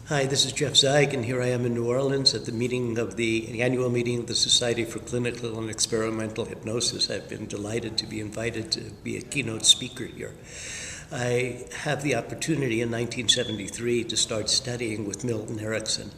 Hi, this is Jeff Zeig, and here I am in New Orleans at the annual meeting of the Society for Clinical and Experimental Hypnosis. I've been delighted to be invited to be a keynote speaker here. I have the opportunity in 1973 to start studying with Milton Erikson.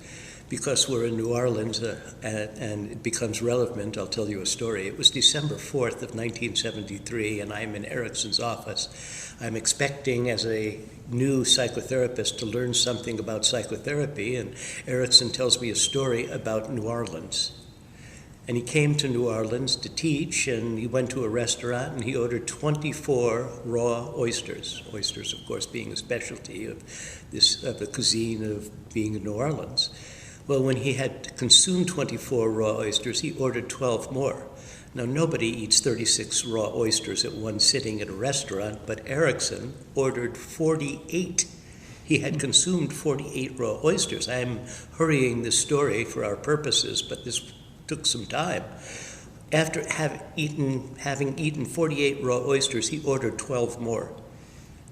Because we're in New Orleans and it becomes relevant, I'll tell you a story. It was December 4th of 1973, and I'm in Erikson's office. I'm expecting, as a new psychotherapist, to learn something about psychotherapy, and Erikson tells me a story about New Orleans. And he came to New Orleans to teach, and he went to a restaurant, and he ordered 24 raw oysters. Oysters, of course, being a specialty of the cuisine of being in New Orleans. Well, when he had consumed 24 raw oysters, he ordered 12 more. Now, nobody eats 36 raw oysters at one sitting at a restaurant, but Erikson ordered 48. He had consumed 48 raw oysters. I'm hurrying this story for our purposes, but this took some time. After having eaten 48 raw oysters, he ordered 12 more.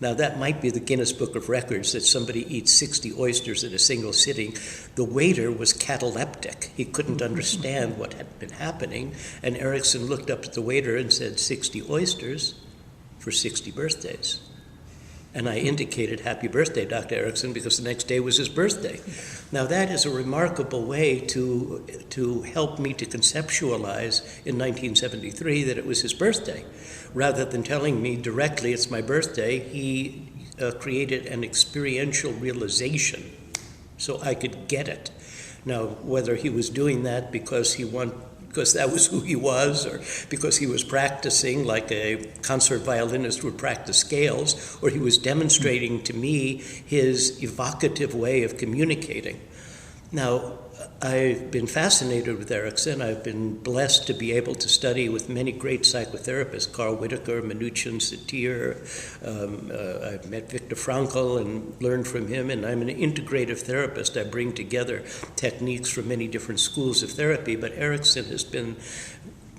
Now, that might be the Guinness Book of Records, that somebody eats 60 oysters at a single sitting. The waiter was cataleptic. He couldn't understand what had been happening, and Erikson looked up at the waiter and said, 60 oysters for 60 birthdays. And I indicated, happy birthday, Dr. Erikson, because the next day was his birthday. Now, that is a remarkable way to help me to conceptualize in 1973 that it was his birthday. Rather than telling me directly it's my birthday, he created an experiential realization so I could get it. Now, whether he was doing that because that was who he was, or because he was practicing like a concert violinist would practice scales, or he was demonstrating to me his evocative way of communicating. Now, I've been fascinated with Erikson. I've been blessed to be able to study with many great psychotherapists, Carl Whitaker, Minuchin, Satir. I've met Viktor Frankl and learned from him, and I'm an integrative therapist. I bring together techniques from many different schools of therapy, but Erikson has been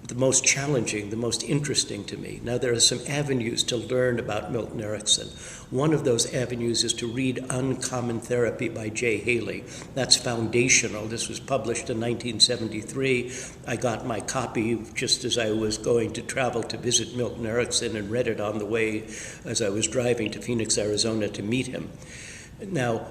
the most challenging, the most interesting to me. Now, there are some avenues to learn about Milton Erikson. One of those avenues is to read Uncommon Therapy by Jay Haley. That's foundational. This was published in 1973. I got my copy just as I was going to travel to visit Milton Erikson and read it on the way as I was driving to Phoenix, Arizona to meet him. Now,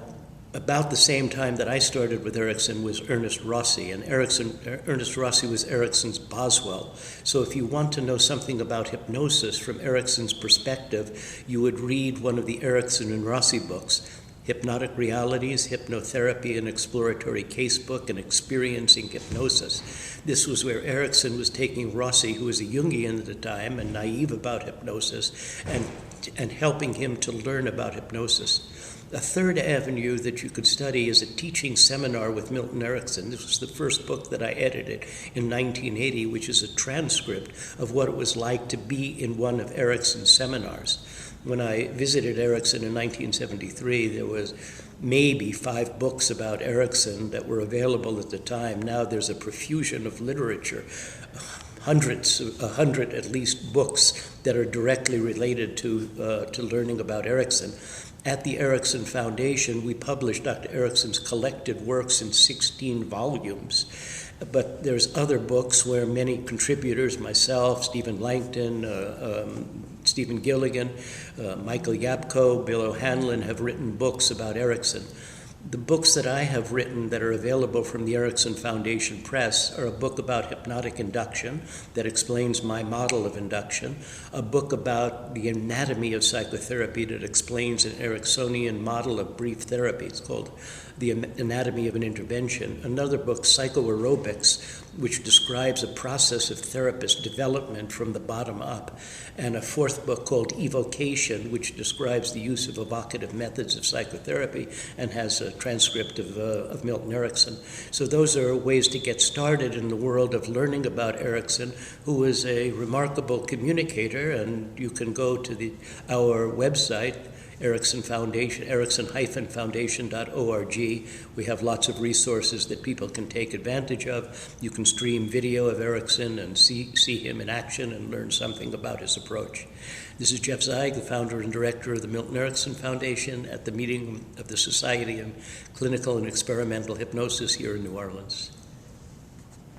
about the same time that I started with Erikson was Ernest Rossi, and Ernest Rossi was Erikson's Boswell. So if you want to know something about hypnosis from Erikson's perspective, you would read one of the Erikson and Rossi books, Hypnotic Realities, Hypnotherapy and Exploratory Casebook, and Experiencing Hypnosis. This was where Erikson was taking Rossi, who was a Jungian at the time and naive about hypnosis, and helping him to learn about hypnosis. A third avenue that you could study is a teaching seminar with Milton Erikson. This was the first book that I edited in 1980, which is a transcript of what it was like to be in one of Erikson's seminars. When I visited Erikson in 1973, there was maybe 5 books about Erikson that were available at the time. Now there's a profusion of literature, 100 at least books that are directly related to learning about Erikson. At the Erikson Foundation, we published Dr. Erikson's collected works in 16 volumes. But there's other books where many contributors, myself, Stephen Langton, Stephen Gilligan, Michael Yapko, Bill O'Hanlon, have written books about Erikson. The books that I have written that are available from the Erikson Foundation Press are a book about hypnotic induction that explains my model of induction, a book about the anatomy of psychotherapy that explains an Eriksonian model of brief therapy. It's called The Anatomy of an Intervention. Another book, Psychoaerobics, which describes a process of therapist development from the bottom up, and a fourth book called Evocation, which describes the use of evocative methods of psychotherapy and has a transcript of Milton Erikson. So those are ways to get started in the world of learning about Erikson, who is a remarkable communicator, and you can go to our website, Erikson Foundation, Erikson-Foundation.org. We have lots of resources that people can take advantage of. You can stream video of Erikson and see him in action and learn something about his approach. This is Jeff Zeig, the founder and director of the Milton Erikson Foundation, at the meeting of the Society in Clinical and Experimental Hypnosis here in New Orleans.